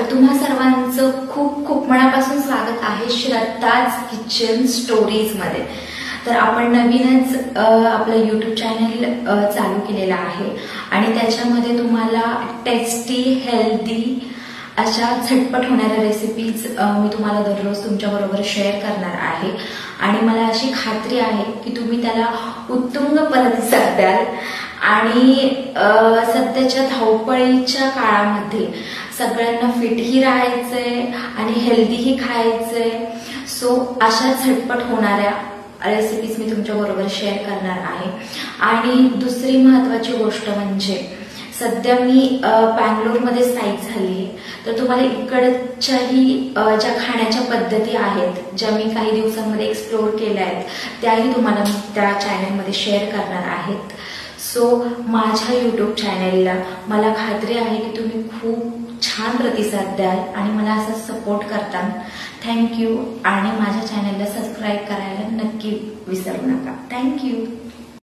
तर तुम्हा सर्वांचं खूप खूप मनापासून स्वागत आहे श्रद्धाज किचन स्टोरीज मध्ये। तर आपण नवीनच आपलं YouTube चॅनल चालू केलेलं आहे आणि त्याच्यामध्ये तुम्हाला टेस्टी हेल्दी अशा झटपट होणाऱ्या रेसिपीज मी तुम्हाला दररोज तुमच्याबरोबर शेअर करणार आहे आणि मला अशी खात्री आहे की तुम्ही त्याला उत्तुंग प्रतिसाद द्याल आणि सध्याच्या धावपळीच्या काळामध्ये सगळ्यांना फिटही राहायचंय आणि हेल्दीही खायचंय। सो अशा झटपट होणाऱ्या रेसिपीज मी तुमच्याबरोबर शेअर करणार आहे। आणि दुसरी महत्त्वाची गोष्ट म्हणजे सध्या मी बँगलोरमध्ये स्थायिक झाली, तर तुम्हाला इकडच्याही ज्या खाण्याच्या पद्धती आहेत ज्या मी काही दिवसांमध्ये एक्सप्लोर केल्या आहेत त्याही तुम्हाला मी त्या चॅनलमध्ये शेअर करणार आहेत। सो माझ्या YouTube चॅनलला मला खात्री आहे की तुम्ही खूप छान प्रतिसाद द्याल आणि मला असं सपोर्ट करता। थँक्यू आणि माझ्या चॅनलला सबस्क्राईब करायला नक्की विसरू नका। थँक्यू।